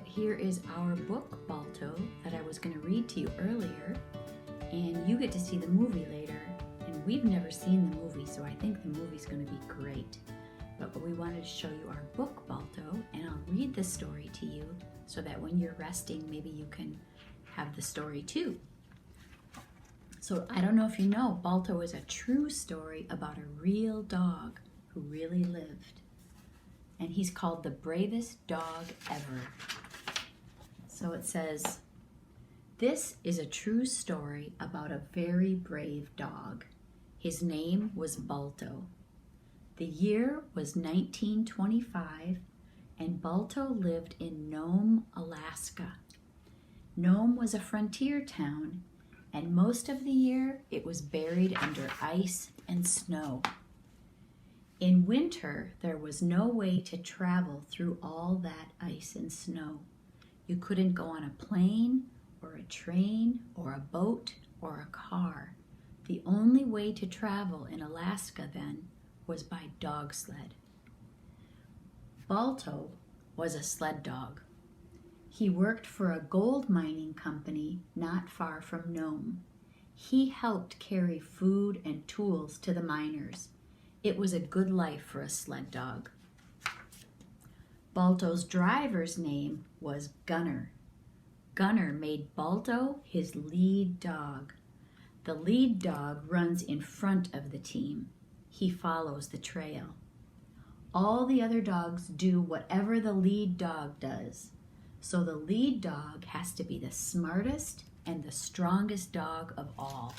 Here is our book, Balto, that I was going to read to you earlier, and you get to see the movie later. And we've never seen the movie, so I think the movie's going to be great. But we wanted to show you our book, Balto, and I'll read the story to you so that when you're resting, maybe you can have the story too. So I don't know if you know, Balto is a true story about a real dog who really lived. And he's called the bravest dog ever. So it says, this is a true story about a very brave dog. His name was Balto. The year was 1925, and Balto lived in Nome, Alaska. Nome was a frontier town, and most of the year it was buried under ice and snow. In winter, there was no way to travel through all that ice and snow. You couldn't go on a plane or a train or a boat or a car. The only way to travel in Alaska then was by dog sled. Balto was a sled dog. He worked for a gold mining company not far from Nome. He helped carry food and tools to the miners. It was a good life for a sled dog. Balto's driver's name was Gunner. Gunner made Balto his lead dog. The lead dog runs in front of the team. He follows the trail. All the other dogs do whatever the lead dog does. So the lead dog has to be the smartest and the strongest dog of all.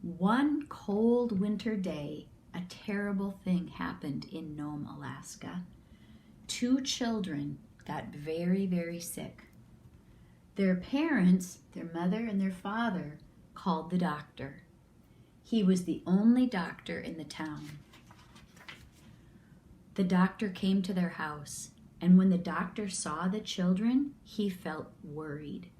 One cold winter day, a terrible thing happened in Nome, Alaska. 2 children got very, very sick. Their parents, their mother and their father, called the doctor. He was the only doctor in the town. The doctor came to their house, and when the doctor saw the children, he felt worried.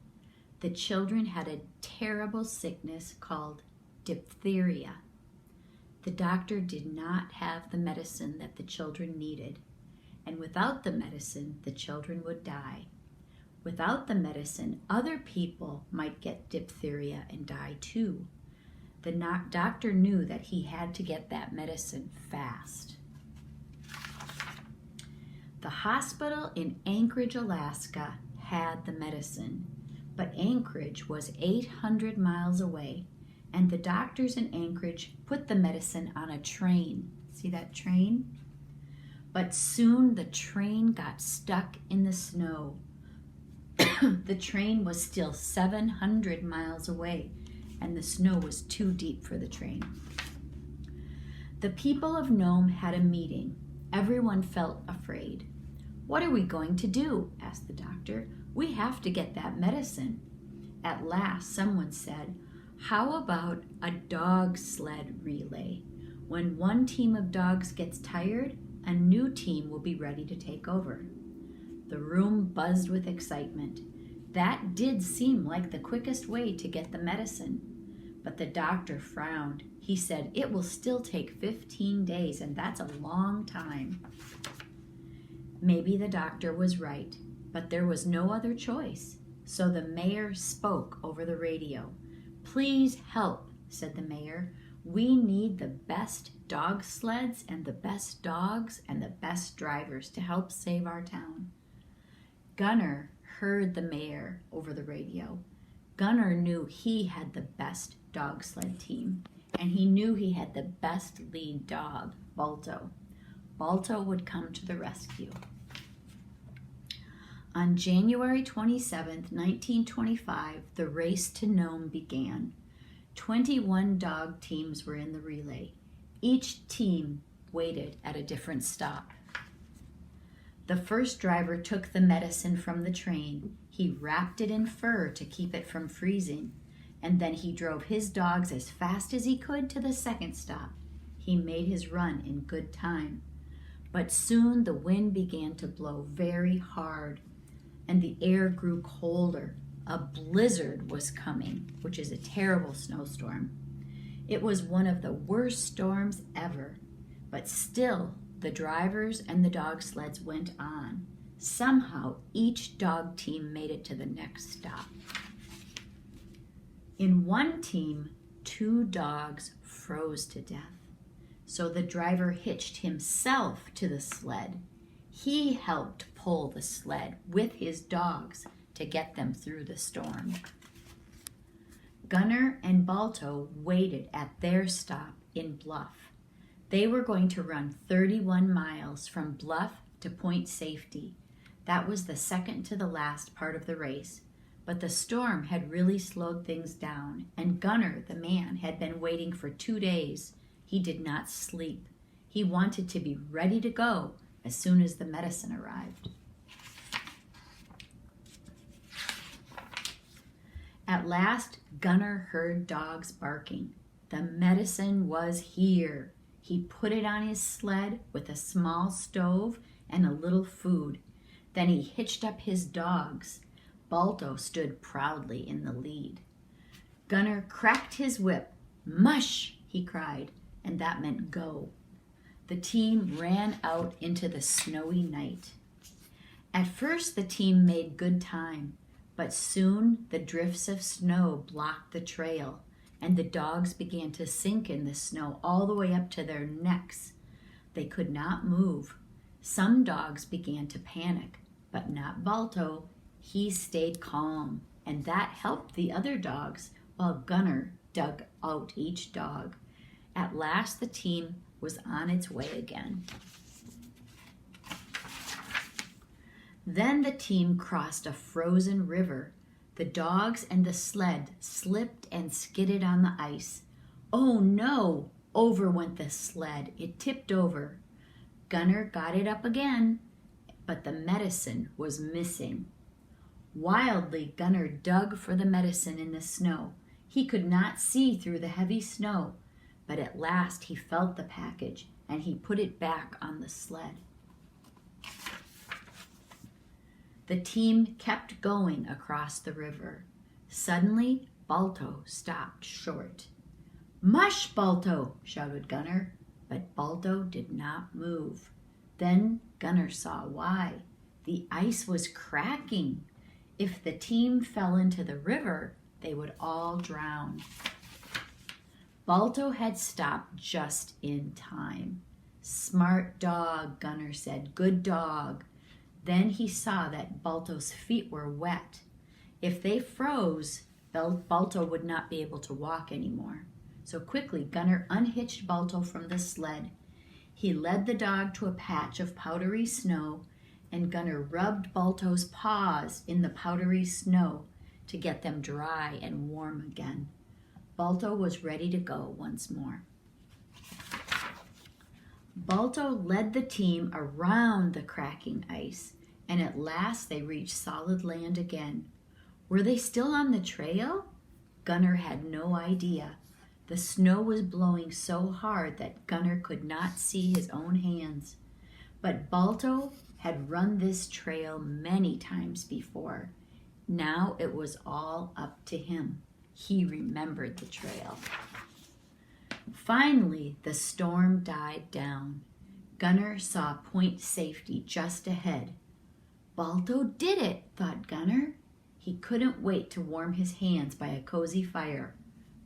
The children had a terrible sickness called diphtheria. The doctor did not have the medicine that the children needed, and without the medicine, the children would die. Without the medicine, other people might get diphtheria and die too. The doctor knew that he had to get that medicine fast. The hospital in Anchorage, Alaska had the medicine, but Anchorage was 800 miles away. And the doctors in Anchorage put the medicine on a train. See that train? But soon the train got stuck in the snow. The train was still 700 miles away, and the snow was too deep for the train. The people of Nome had a meeting. Everyone felt afraid. What are we going to do? Asked the doctor. We have to get that medicine. At last, someone said, how about a dog sled relay? When one team of dogs gets tired, a new team will be ready to take over. The room buzzed with excitement. That did seem like the quickest way to get the medicine. But the doctor frowned. He said, it will still take 15 days, and that's a long time. Maybe the doctor was right, but there was no other choice. So the mayor spoke over the radio. Please help, said the mayor. We need the best dog sleds and the best dogs and the best drivers to help save our town. Gunner heard the mayor over the radio. Gunner knew he had the best dog sled team, and he knew he had the best lead dog, Balto. Balto would come to the rescue. On January 27, 1925, the race to Nome began. 21 dog teams were in the relay. Each team waited at a different stop. The first driver took the medicine from the train. He wrapped it in fur to keep it from freezing, and then he drove his dogs as fast as he could to the second stop. He made his run in good time. But soon the wind began to blow very hard, and the air grew colder. A blizzard was coming, which is a terrible snowstorm. It was one of the worst storms ever, but still the drivers and the dog sleds went on. Somehow, each dog team made it to the next stop. In one team, 2 dogs froze to death. So the driver hitched himself to the sled. He helped pull the sled with his dogs to get them through the storm. Gunner and Balto waited at their stop in Bluff. They were going to run 31 miles from Bluff to Point Safety. That was the second to the last part of the race. But the storm had really slowed things down, and Gunner, the man, had been waiting for 2 days. He did not sleep. He wanted to be ready to go as soon as the medicine arrived. At last, Gunner heard dogs barking. The medicine was here. He put it on his sled with a small stove and a little food. Then he hitched up his dogs. Balto stood proudly in the lead. Gunner cracked his whip. "Mush!" he cried, and that meant go. The team ran out into the snowy night. At first, the team made good time, but soon the drifts of snow blocked the trail, and the dogs began to sink in the snow all the way up to their necks. They could not move. Some dogs began to panic, but not Balto. He stayed calm, and that helped the other dogs while Gunner dug out each dog. At last, the team was on its way again. Then the team crossed a frozen river. The dogs and the sled slipped and skidded on the ice. Oh no! Over went the sled. It tipped over. Gunner got it up again, but the medicine was missing. Wildly, Gunner dug for the medicine in the snow. He could not see through the heavy snow, but at last he felt the package and he put it back on the sled. The team kept going across the river. Suddenly, Balto stopped short. "Mush, Balto!" shouted Gunner, but Balto did not move. Then Gunner saw why. The ice was cracking. If the team fell into the river, they would all drown. Balto had stopped just in time. "Smart dog," Gunner said. "Good dog." Then he saw that Balto's feet were wet. If they froze, Balto would not be able to walk anymore. So quickly, Gunner unhitched Balto from the sled. He led the dog to a patch of powdery snow, and Gunner rubbed Balto's paws in the powdery snow to get them dry and warm again. Balto was ready to go once more. Balto led the team around the cracking ice, and at last they reached solid land again. Were they still on the trail? Gunner had no idea. The snow was blowing so hard that Gunner could not see his own hands. But Balto had run this trail many times before. Now it was all up to him. He remembered the trail. Finally, the storm died down. Gunner saw Point Safety just ahead. "Balto did it," thought Gunner. He couldn't wait to warm his hands by a cozy fire.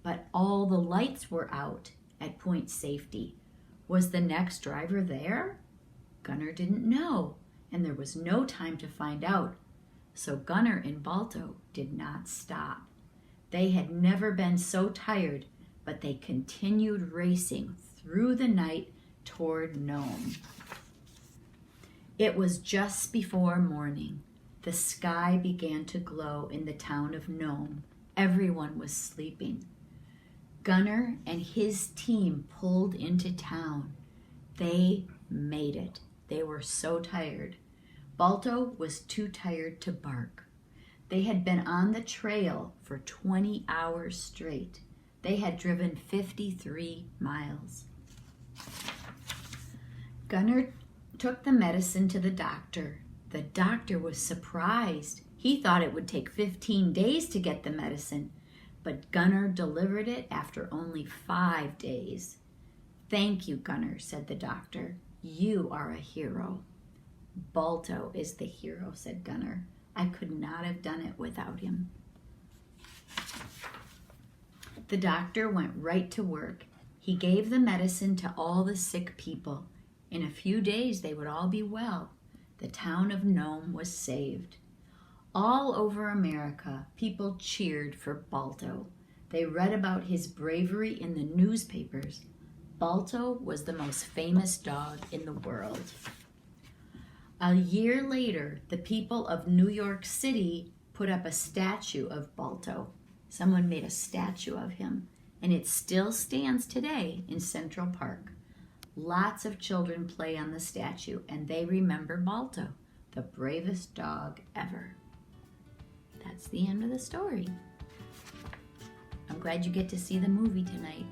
But all the lights were out at Point Safety. Was the next driver there? Gunner didn't know, and there was no time to find out. So Gunner and Balto did not stop. They had never been so tired, but they continued racing through the night toward Nome. It was just before morning. The sky began to glow in the town of Nome. Everyone was sleeping. Gunner and his team pulled into town. They made it. They were so tired. Balto was too tired to bark. They had been on the trail for 20 hours straight. They had driven 53 miles. Gunner took the medicine to the doctor. The doctor was surprised. He thought it would take 15 days to get the medicine, but Gunner delivered it after only 5 days. "Thank you, Gunner," said the doctor. "You are a hero." Balto is the hero, said Gunnar. I could not have done it without him. The doctor went right to work. He gave the medicine to all the sick people. In a few days they would all be well. The town of Nome was saved. All over America, people cheered for Balto. They read about his bravery in the newspapers. Balto was the most famous dog in the world. A year later, the people of New York City put up a statue of Balto. Someone made a statue of him, and it still stands today in Central Park. Lots of children play on the statue, and they remember Balto, the bravest dog ever. That's the end of the story. I'm glad you get to see the movie tonight.